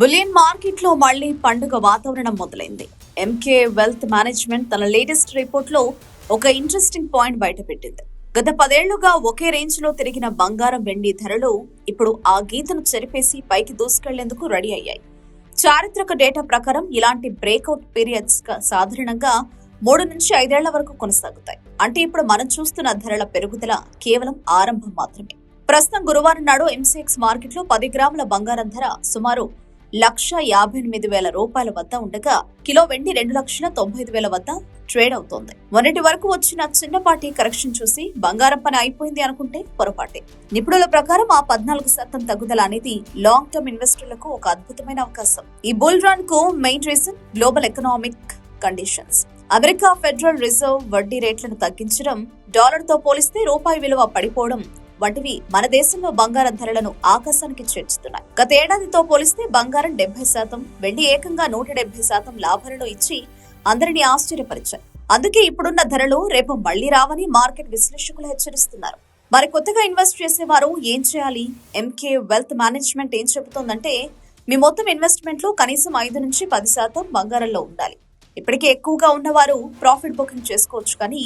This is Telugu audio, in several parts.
బులియన్ మార్కెట్ లో మళ్లీ పండుగ వాతావరణం మొదలైంది. ఎంకే వెల్త్ మేనేజ్మెంట్ తన లేటెస్ట్ రిపోర్ట్ లో ఒక ఇంట్రెస్టింగ్ పాయింట్ బయటపెట్టింది. గత 10 ఏళ్లుగా ఒకే రేంజ్ లో తిరిగిన బంగారం వెండి ధరలు ఇప్పుడు ఆ గీతను చెరిపేసి పైకి దూసుకెళ్లేందుకు రెడీ అయ్యాయి. చారిత్రక డేటా ప్రకారం ఇలాంటి బ్రేక్అవుట్ పీరియడ్స్ సాధారణంగా 3 నుంచి 5 ఏళ్ల వరకు కొనసాగుతాయి. అంటే ఇప్పుడు మనం చూస్తున్న ధరల పెరుగుదల కేవలం ఆరంభం మాత్రమే. ప్రస్తుతం గురువారం నాడు ఎంసీఎక్స్ మార్కెట్ లో 10 గ్రాముల బంగారం ధర సుమారు ₹1,58,000 వద్ద ఉండగా కిలో వెండి 2,95,000 వద్ద ట్రేడ్ అవుతోంది. మొన్నటి వరకు వచ్చిన చిన్నపాటి కరెక్షన్ చూసి బంగారం పని అయిపోయింది అనుకుంటే పొరపాటే. నిపుణుల ప్రకారం ఆ 14% తగ్గుదల అనేది లాంగ్ టర్మ్ ఇన్వెస్టర్లకు ఒక అద్భుతమైన అవకాశం. ఈ బుల్ రన్ కు main reason global economic conditions. America federal reserve వడ్డీ రేట్లను తగ్గించడం, డాలర్తో పోలిస్తే రూపాయి విలువ పడిపోవడం వంటివి మన దేశంలో బంగారం ధరలను ఆకాశానికి చేర్చుతున్నాయి. గత ఏడాదితో పోలిస్తే బంగారం 70%, వెండి ఏకంగా 170% లాభాలను ఇచ్చి అందరినీ ఆశ్చర్యపరిచాయి. అందుకే ఇప్పుడున్న ధరలు రేపు మళ్లీ రావని మార్కెట్ విశ్లేషకులు హెచ్చరిస్తున్నారు. మరి కొత్తగా ఇన్వెస్ట్ చేసేవారు ఏం చేయాలి? ఎంకే వెల్త్ మేనేజ్మెంట్ ఏం చెబుతోందంటే, మీ మొత్తం ఇన్వెస్ట్మెంట్ లో కనీసం 5 నుంచి 10% బంగారంలో ఉండాలి. ఇప్పటికే ఎక్కువగా ఉన్నవారు ప్రాఫిట్ బుకింగ్ చేసుకోవచ్చు, కానీ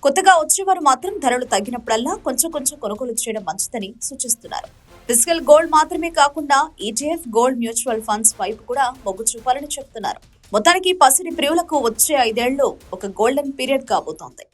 కొత్తగా వచ్చేవారు మాత్రం ధరలు తగ్గినప్పుడల్లా కొంచెం కొంచెం కొనుగోలు చేయడం మంచిదని సూచిస్తున్నారు. ఫిజికల్ గోల్డ్ మాత్రమే కాకుండా ఈటీఎఫ్, గోల్డ్ మ్యూచువల్ ఫండ్స్ వైపు కూడా మొగ్గు చూపాలని చెప్తున్నారు. మొత్తానికి పసిడి ప్రియులకు వచ్చే 5 ఏళ్లు ఒక గోల్డెన్ పీరియడ్ కాబోతోంది.